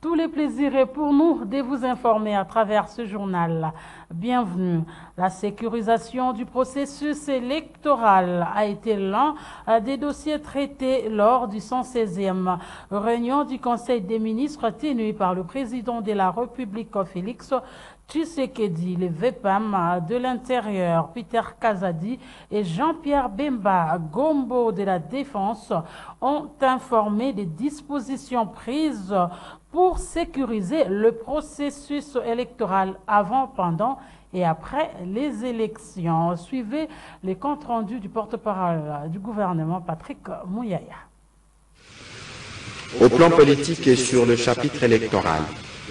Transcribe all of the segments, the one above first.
Tous les plaisirs est pour nous de vous informer à travers ce journal. Bienvenue. La sécurisation du processus électoral a été l'un des dossiers traités lors du 116e réunion du Conseil des ministres tenue par le président de la République Félix Tshisekedi. Les VPAM de l'Intérieur, Peter Kazadi et Jean-Pierre Bemba Gombo de la Défense ont informé des dispositions prises pour sécuriser le processus électoral avant, pendant et après les élections. Suivez les comptes rendus du porte-parole du gouvernement, Patrick Mouyaya. Au plan politique et sur le chapitre électoral,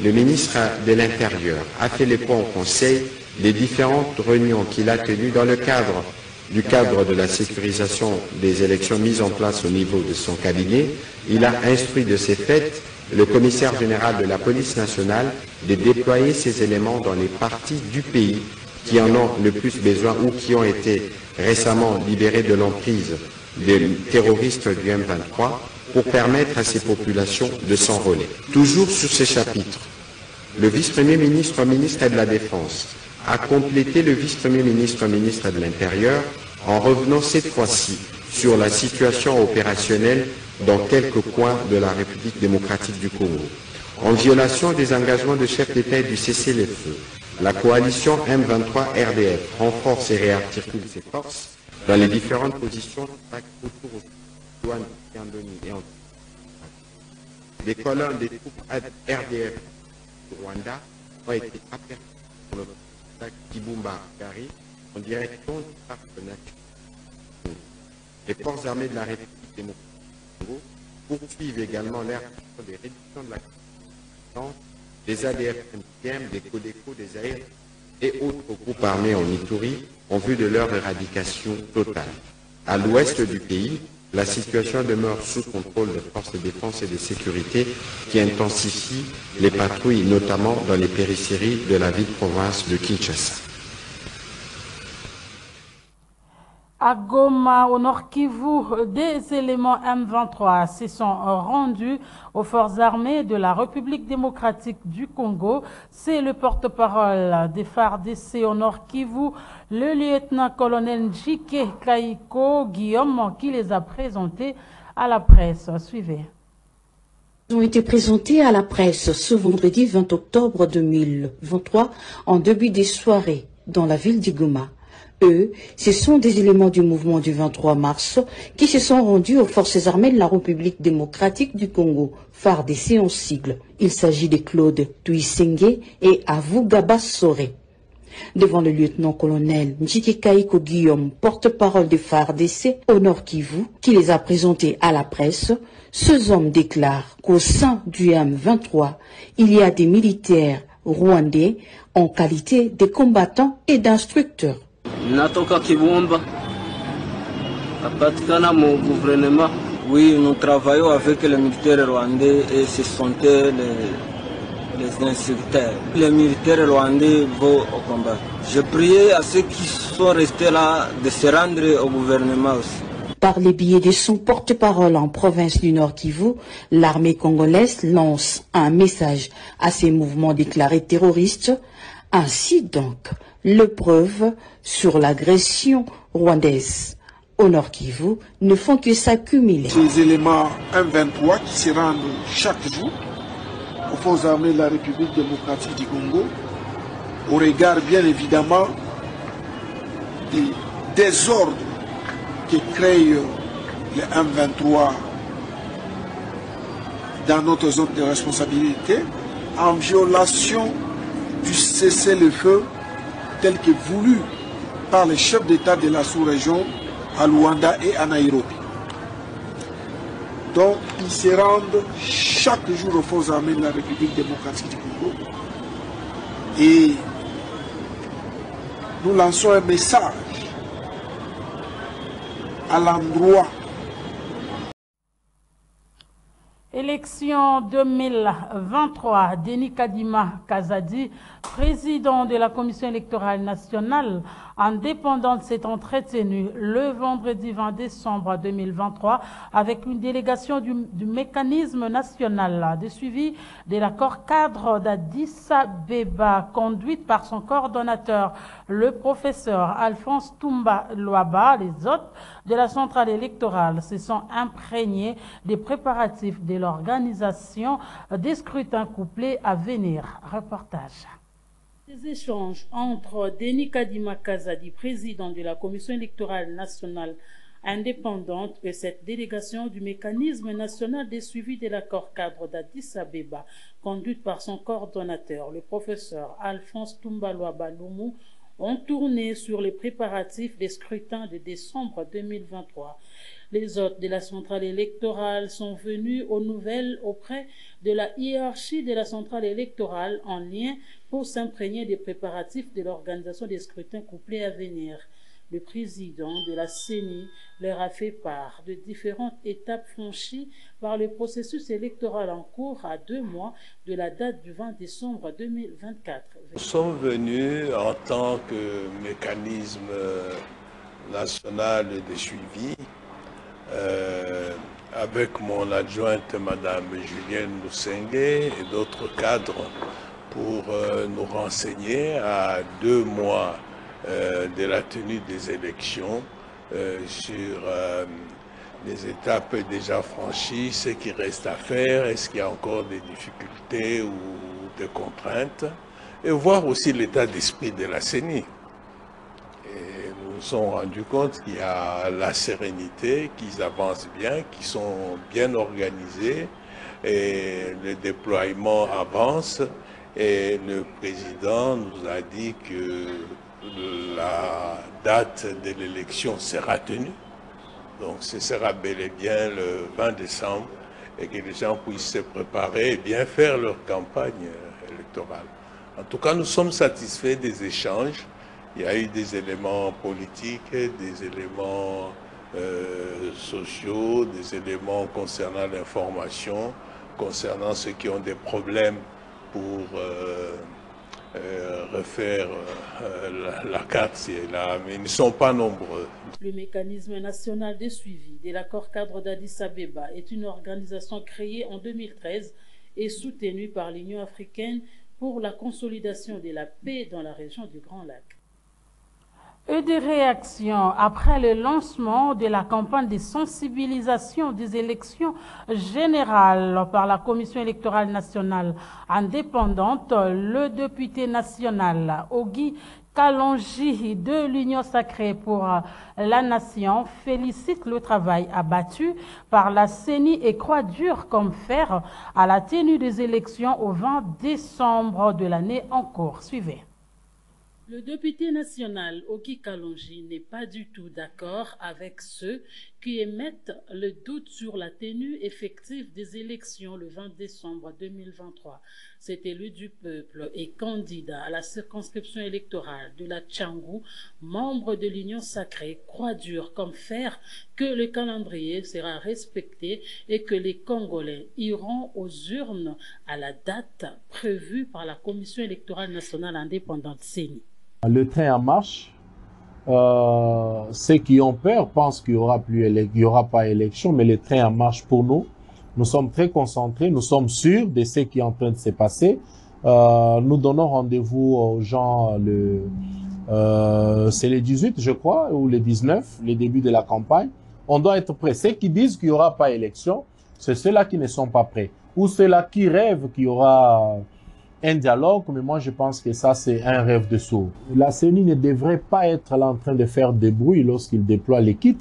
le ministre de l'Intérieur a fait le point au Conseil des différentes réunions qu'il a tenues dans le cadre de la sécurisation des élections mises en place au niveau de son cabinet. Il a instruit de ces faits le commissaire général de la police nationale de déployer ces éléments dans les parties du pays qui en ont le plus besoin ou qui ont été récemment libérés de l'emprise des terroristes du M23 pour permettre à ces populations de s'enrôler. Toujours sur ces chapitres, le vice-premier ministre, ministre de la Défense, a complété le vice-premier ministre, ministre de l'Intérieur, en revenant cette fois-ci sur la situation opérationnelle dans quelques coins de la République démocratique du Congo. En violation des engagements de chef d'État et du cessez-le-feu, la coalition M23-RDF renforce et réarticule ses forces dans les différentes positions autour de et en des colonnes des troupes RDF du Rwanda ont été aperçues sur le lac Kibumba-Gari en direction du parc national. Les forces armées de la République démocratique du Congo poursuivent également l'air des réductions de la capacité des ADF-MTM, des Codeco, des AR et autres groupes armés en Ituri en vue de leur éradication totale. À l'ouest du pays, la situation demeure sous contrôle des forces de défense et de sécurité qui intensifient les patrouilles, notamment dans les périphéries de la ville-province de Kinshasa. À Goma, au Nord Kivu, des éléments M23 se sont rendus aux forces armées de la République démocratique du Congo. C'est le porte-parole des FARDC au Nord Kivu, le lieutenant-colonel Njike Kaiko Guillaume, qui les a présentés à la presse. Suivez. Ils ont été présentés à la presse ce vendredi 20 octobre 2023 en début des soirées dans la ville de Goma. Eux, ce sont des éléments du mouvement du 23 mars qui se sont rendus aux forces armées de la République démocratique du Congo, FARDC en sigle. Il s'agit de Claude Tuisenge et Avugaba Soré. Devant le lieutenant-colonel Njike Kaiko Guillaume, porte-parole des FARDC au Nord Kivu, qui les a présentés à la presse, ce homme déclare qu'au sein du M23, il y a des militaires rwandais en qualité de combattants et d'instructeurs. Natoka Kibumba, Patikana mon gouvernement. Oui, nous travaillons avec les militaires rwandais et ce sont les instructeurs. Les militaires rwandais vont au combat. Je priais à ceux qui sont restés là de se rendre au gouvernement aussi. Par les billets de son porte-parole en province du Nord Kivu, l'armée congolaise lance un message à ces mouvements déclarés terroristes. Ainsi donc, les preuves sur l'agression rwandaise au Nord Kivu ne font que s'accumuler. Ces éléments M23 qui se rendent chaque jour aux forces armées de la République démocratique du Congo, au regard bien évidemment des désordres que créent les M23 dans notre zone de responsabilité, en violation du cessez-le-feu tel que voulu par les chefs d'État de la sous-région à Luanda et à Nairobi. Donc, ils se rendent chaque jour aux forces armées de la République démocratique du Congo et nous lançons un message à l'endroit. Élection 2023, Denis Kadima Kazadi, président de la Commission électorale nationale indépendante, s'est entretenu le vendredi 20 décembre 2023 avec une délégation du mécanisme national de suivi de l'accord cadre d'Addis Abeba, conduite par son coordonnateur, le professeur Alphonse Toumba Luaba. Les hôtes de la centrale électorale se sont imprégnés des préparatifs de l'organisation des scrutins couplés à venir. Reportage. Les échanges entre Denis Kadima Kazadi, président de la Commission électorale nationale indépendante, et cette délégation du mécanisme national de suivi de l'accord cadre d'Addis Abeba, conduite par son coordonnateur, le professeur Alphonse Toumba Luaba Loumou, ont tourné sur les préparatifs des scrutins de décembre 2023. Les hôtes de la centrale électorale sont venus aux nouvelles auprès de la hiérarchie de la centrale électorale en lien pour s'imprégner des préparatifs de l'organisation des scrutins couplés à venir. Le président de la CENI leur a fait part de différentes étapes franchies par le processus électoral en cours à 2 mois de la date du 20 décembre 2024. Nous sommes venus en tant que mécanisme national de suivi avec mon adjointe Madame Julienne Lusenge et d'autres cadres pour nous renseigner à 2 mois de la tenue des élections sur les étapes déjà franchies, ce qui reste à faire, est-ce qu'il y a encore des difficultés ou des contraintes, et voir aussi l'état d'esprit de la CENI. Et nous nous sommes rendus compte qu'il y a la sérénité, qu'ils avancent bien, qu'ils sont bien organisés, et le déploiement avance, et le président nous a dit que la date de l'élection sera tenue. Donc ce sera bel et bien le 20 décembre et que les gens puissent se préparer et bien faire leur campagne électorale. En tout cas, nous sommes satisfaits des échanges. Il y a eu des éléments politiques, des éléments sociaux, des éléments concernant l'information, concernant ceux qui ont des problèmes pour refaire la carte si elle est là, mais ils ne sont pas nombreux. Le mécanisme national de suivi de l'accord cadre d'Addis Abeba est une organisation créée en 2013 et soutenue par l'Union africaine pour la consolidation de la paix dans la région du Grand Lac. Et des réactions après le lancement de la campagne de sensibilisation des élections générales par la Commission électorale nationale indépendante, le député national Ogi Kalonji de l'Union sacrée pour la nation félicite le travail abattu par la CENI et croit dur comme fer à la tenue des élections au 20 décembre de l'année en cours. Suivez. Le député national Ogi Kalonji n'est pas du tout d'accord avec ceux qui émettent le doute sur la tenue effective des élections le 20 décembre 2023. Cet élu du peuple et candidat à la circonscription électorale de la Tchangou, membre de l'Union sacrée, croit dur comme fer que le calendrier sera respecté et que les Congolais iront aux urnes à la date prévue par la Commission électorale nationale indépendante CENI. Le train en marche. Ceux qui ont peur pensent qu'il n'y aura pas élection, mais le train en marche pour nous. Nous sommes très concentrés, nous sommes sûrs de ce qui est en train de se passer. Nous donnons rendez-vous aux gens, c'est le 18, je crois, ou le 19, le début de la campagne. On doit être prêts. Ceux qui disent qu'il n'y aura pas élection, c'est ceux-là qui ne sont pas prêts. Ou ceux-là qui rêvent qu'il y aura un dialogue, mais moi je pense que ça c'est un rêve de sourd. La CENI ne devrait pas être là en train de faire des bruits lorsqu'il déploie les kits.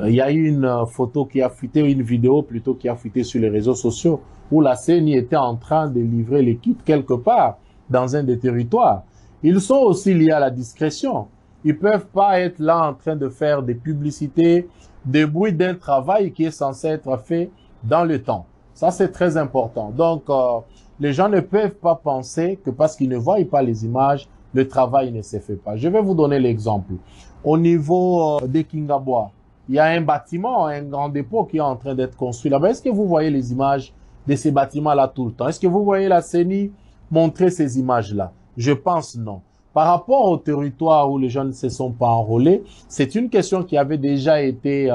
Il y a eu une photo qui a fuité, une vidéo plutôt qui a fuité sur les réseaux sociaux où la CENI était en train de livrer les kits quelque part dans un des territoires. Ils sont aussi liés à la discrétion. Ils peuvent pas être là en train de faire des publicités, des bruits d'un travail qui est censé être fait dans le temps. Ça c'est très important. Donc les gens ne peuvent pas penser que parce qu'ils ne voient pas les images, le travail ne se fait pas. Je vais vous donner l'exemple. Au niveau des Kingabois, il y a un bâtiment, un grand dépôt qui est en train d'être construit là-bas. Est-ce que vous voyez les images de ces bâtiments-là tout le temps? Est-ce que vous voyez la CENI montrer ces images-là? Je pense non. Par rapport au territoire où les jeunes ne se sont pas enrôlés, c'est une question qui avait déjà été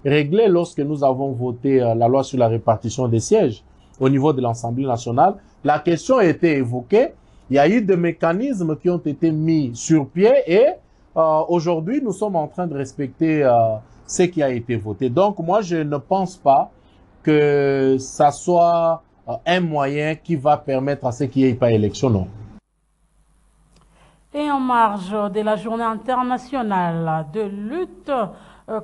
réglée lorsque nous avons voté la loi sur la répartition des sièges au niveau de l'Assemblée nationale. La question a été évoquée. Il y a eu des mécanismes qui ont été mis sur pied et aujourd'hui, nous sommes en train de respecter ce qui a été voté. Donc, moi, je ne pense pas que ça soit un moyen qui va permettre à ce qu'il n'y ait pas élection, non. Et en marge de la journée internationale de lutte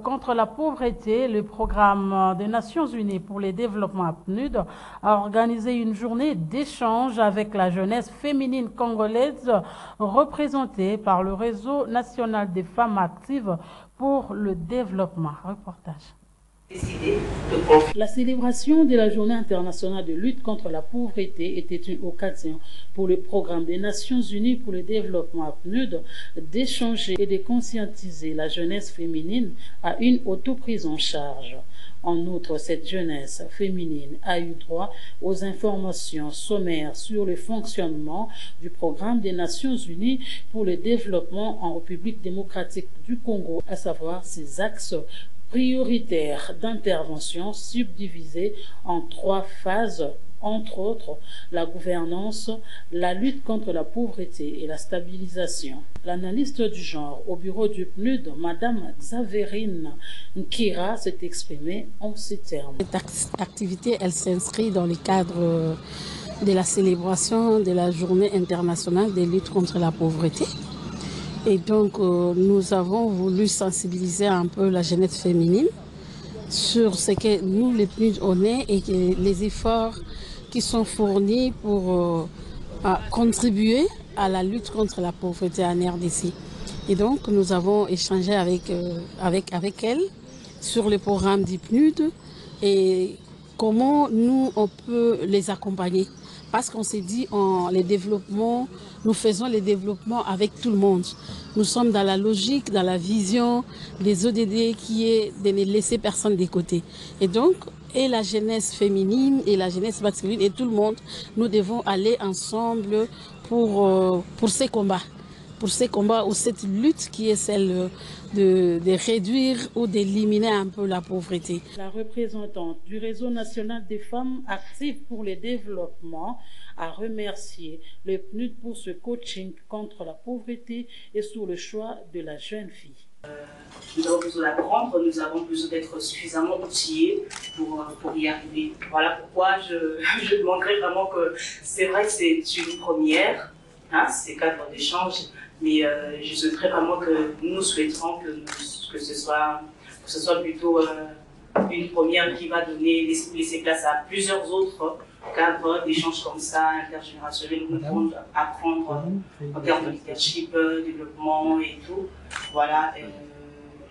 contre la pauvreté, le programme des Nations Unies pour le développement PNUD a organisé une journée d'échange avec la jeunesse féminine congolaise représentée par le réseau national des femmes actives pour le développement. Reportage. La célébration de la Journée internationale de lutte contre la pauvreté était une occasion pour le programme des Nations Unies pour le développement PNUD d'échanger et de conscientiser la jeunesse féminine à une autoprise en charge. En outre, cette jeunesse féminine a eu droit aux informations sommaires sur le fonctionnement du programme des Nations Unies pour le développement en République démocratique du Congo, à savoir ses axes prioritaires d'intervention subdivisés en 3 phases, entre autres la gouvernance, la lutte contre la pauvreté et la stabilisation. L'analyste du genre au bureau du PNUD, Madame Xaverine Nkira, s'est exprimée en ces termes. Cette activité, elle s'inscrit dans le cadre de la célébration de la Journée internationale de lutte contre la pauvreté. Et donc, nous avons voulu sensibiliser un peu la jeunesse féminine sur ce que nous, les PNUD, on est et les efforts qui sont fournis pour contribuer à la lutte contre la pauvreté en RDC. Et donc, nous avons échangé avec elle sur le programme du PNUD et comment nous, on peut les accompagner. Parce qu'on s'est dit, nous faisons les développements avec tout le monde. Nous sommes dans la logique, dans la vision des ODD qui est de ne laisser personne de côté. Et donc, et la jeunesse féminine et la jeunesse masculine et tout le monde, nous devons aller ensemble pour ces combats. Pour ces combats ou cette lutte qui est celle de réduire ou d'éliminer un peu la pauvreté. La représentante du réseau national des femmes actives pour le développement a remercié le PNUD pour ce coaching contre la pauvreté et sur le choix de la jeune fille. Nous avons besoin d'apprendre, nous avons besoin d'être suffisamment outillés pour y arriver. Voilà pourquoi je demanderais vraiment que, c'est vrai que c'est une première, hein, ces cadres d'échange, mais je souhaiterais vraiment que nous souhaiterons que ce soit plutôt une première qui va laisser place à plusieurs autres cadres d'échanges comme ça, intergénérationnels, où nous pouvons apprendre en termes de leadership, développement et tout. Voilà,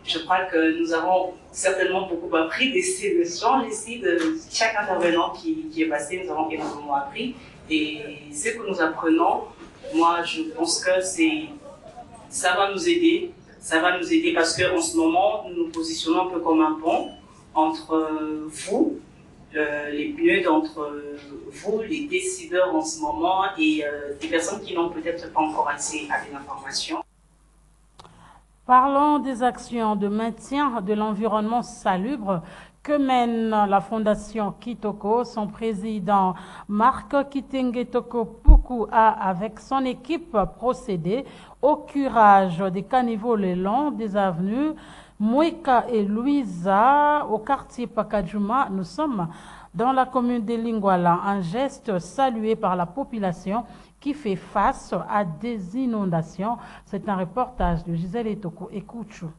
je crois que nous avons certainement beaucoup appris de ces échanges ici, de chaque intervenant qui est passé, nous avons énormément appris. Et ce que nous apprenons, moi je pense que ça va nous aider. Ça va nous aider parce qu'en ce moment, nous nous positionnons un peu comme un pont entre vous, les PNUD, entre vous, les décideurs en ce moment, et des personnes qui n'ont peut-être pas encore accès à des informations. Parlons des actions de maintien de l'environnement salubre que mène la Fondation Kitoko. Son président Marc Kitenge-Toko Puku a, avec son équipe, procédé au curage des caniveaux le long des avenues Mweka et Louisa au quartier Pakajuma. Nous sommes dans la commune de Lingwala, un geste salué par la population qui fait face à des inondations. C'est un reportage de Gisèle Etoko et Kouchou.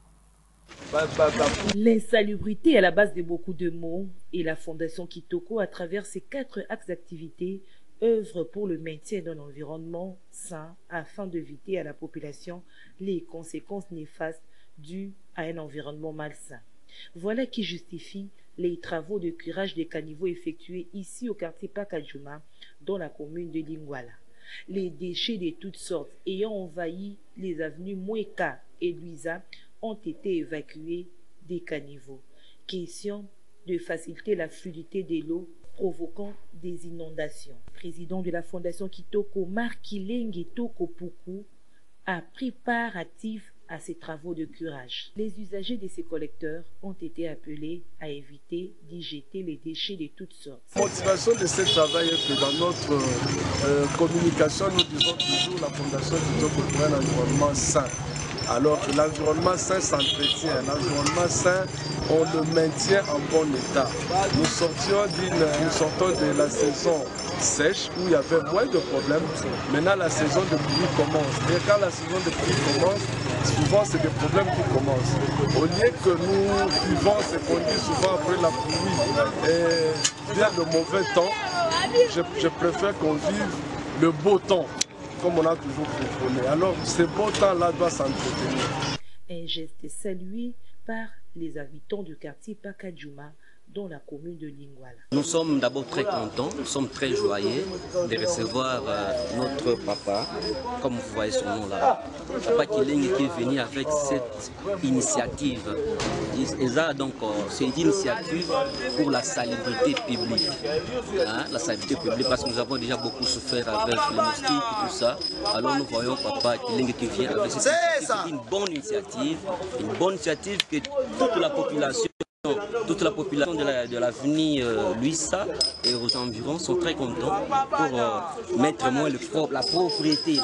L'insalubrité est à la base de beaucoup de maux et la Fondation Kitoko, à travers ses 4 axes d'activité, œuvre pour le maintien d'un environnement sain afin d'éviter à la population les conséquences néfastes dues à un environnement malsain. Voilà qui justifie les travaux de curage des caniveaux effectués ici au quartier Pakajuma, dans la commune de Lingwala. Les déchets de toutes sortes ayant envahi les avenues Mweka et Luisa ont été évacués des caniveaux. Question de faciliter la fluidité de l'eau provoquant des inondations. Président de la Fondation Kitoko, Markilengi Tokopuku, a pris part active à ces travaux de curage. Les usagers de ces collecteurs ont été appelés à éviter d'y jeter les déchets de toutes sortes. La motivation de ce travail est que dans notre communication, nous disons toujours la Fondation Kitoko pour un environnement sain. Alors que l'environnement sain s'entretient, l'environnement sain, on le maintient en bon état. Nous sortons de la saison sèche où il y avait moins de problèmes. Maintenant, la saison de pluie commence. Et quand la saison de pluie commence, souvent c'est des problèmes qui commencent. Au lieu que nous vivons ce qu'on dit souvent après la pluie et vient le mauvais temps, je préfère qu'on vive le beau temps, comme on a toujours prôné. Alors, ce beau temps-là doit s'entretenir. Un geste salué par les habitants du quartier Pakadjouma, dans la commune de Lingwala. Nous sommes d'abord très contents, nous sommes très joyeux de recevoir notre papa, comme vous voyez son nom là, Papa Kilengi, qui est venu avec cette initiative. Donc, c'est une initiative pour la salubrité publique. La salubrité publique, parce que nous avons déjà beaucoup souffert avec les mosquites et tout ça. Alors nous voyons Papa Kilengi qui vient avec cette initiative. C'est une bonne initiative que toute la population de l'avenue Luisa et aux environs sont très contents pour mettre moins la propriété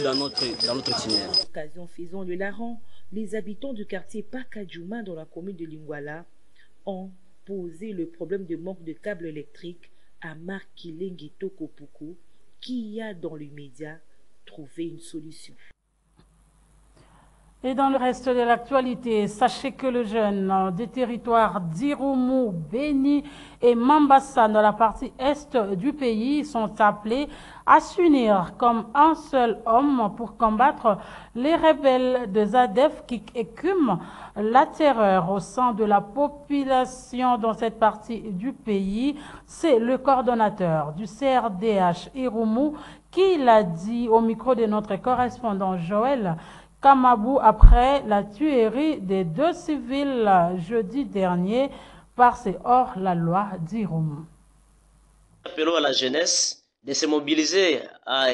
dans notre itinéraire. Occasion faisant le larron, les habitants du quartier Pakadjouma dans la commune de Lingwala ont posé le problème de manque de câbles électriques à Markilengi Tokopuku, qui a dans l'immédiat trouvé une solution. Et dans le reste de l'actualité, sachez que les jeunes des territoires d'Irumu, Beni et Mambasa dans la partie est du pays sont appelés à s'unir comme un seul homme pour combattre les rebelles de ZADF qui écument la terreur au sein de la population dans cette partie du pays. C'est le coordonnateur du CRDH Irumu qui l'a dit au micro de notre correspondant Joël Kamabou après la tuerie des 2 civils jeudi dernier par ces hors-la-loi d'Irumu. Appelons à la jeunesse de se mobiliser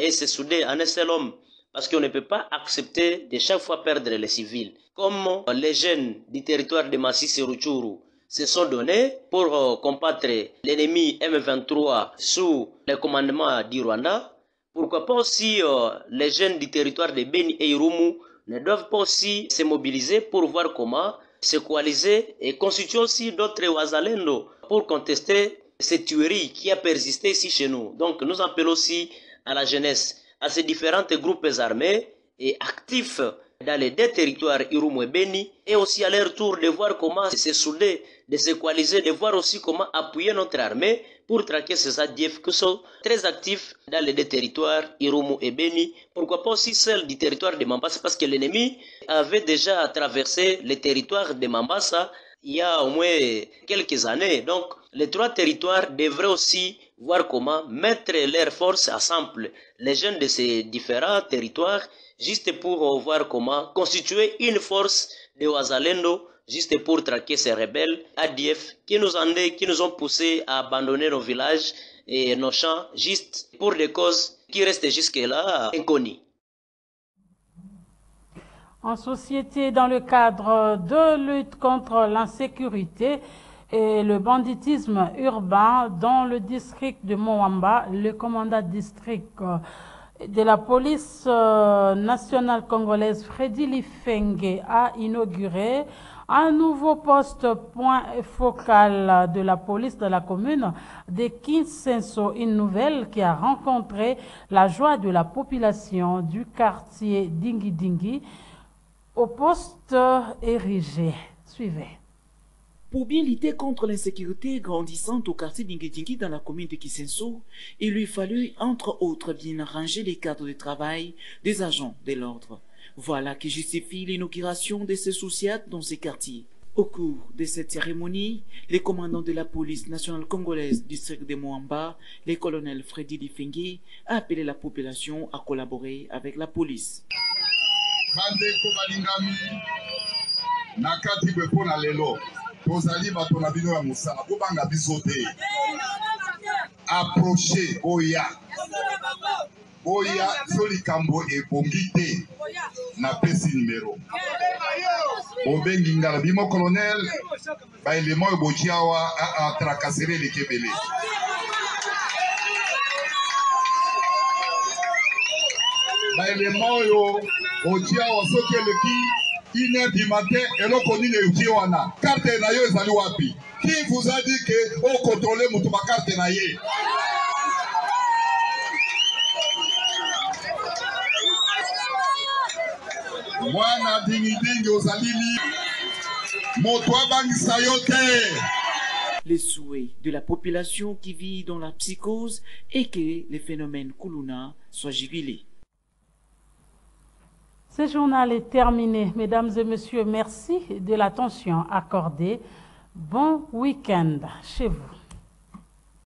et se souder en un seul homme parce qu'on ne peut pas accepter de chaque fois perdre les civils. Comme les jeunes du territoire de Masisi et Rutshuru se sont donnés pour combattre l'ennemi M23 sous le commandement du Rwanda, pourquoi pas aussi les jeunes du territoire de Beni et Irumu ne doivent pas aussi se mobiliser pour voir comment se coaliser et constituer aussi d'autres Wazalendo pour contester cette tuerie qui a persisté ici chez nous. Donc nous appelons aussi à la jeunesse, à ces différents groupes armés et actifs dans les 2 territoires Irumu et Beni, et aussi à leur tour de voir comment se souder, de se coaliser, de voir aussi comment appuyer notre armée pour traquer ces ADF qui sont très actifs dans les 2 territoires Irumu et Beni. Pourquoi pas aussi celle du territoire de Mambasa, parce que l'ennemi avait déjà traversé le territoire de Mambasa il y a au moins quelques années. Donc les 3 territoires devraient aussi voir comment mettre leurs forces ensemble, les jeunes de ces différents territoires, juste pour voir comment constituer une force de Wazalendo, juste pour traquer ces rebelles ADF qui nous ont poussés à abandonner nos villages et nos champs, juste pour des causes qui restent jusque-là inconnues. En société, dans le cadre de lutte contre l'insécurité et le banditisme urbain dans le district de Moamba, le commandant district de la police nationale congolaise, Freddy Lifenge, a inauguré un nouveau poste point focal de la police de la commune de Kinsenso, une nouvelle qui a rencontré la joie de la population du quartier Dingi Dingi au poste érigé. Suivez. Pour bien lutter contre l'insécurité grandissante au quartier Dingi dans la commune de Kinsenso, il lui fallut, entre autres, bien arranger les cadres de travail des agents de l'ordre. Voilà qui justifie l'inauguration de ces sociétés dans ces quartiers. Au cours de cette cérémonie, les commandants de la police nationale congolaise du district de Moamba, le colonel Freddy Lifenge, a appelé la population à collaborer avec la police. nakati bepo na lelo tozali bato na bino ya mosala bobanga biso te approche boya so likambo ebongi te napesi numero bobengi ngala bimo colonel baelema oyo boki awa atrakasere eleki ebele baelema oyo boki awa soki eleki 1h du matin eloko nini euti wana karte na yo ezali wapi? Qui vous a dit que o contrôler mutu bakarte na ye? Mwana dingi ozalili moto abangisa yo te. Les souhaits de la population qui vit dans la psychose et que les phénomènes Kuluna soient jugulés. Ce journal est terminé. Mesdames et messieurs, merci de l'attention accordée. Bon week-end chez vous.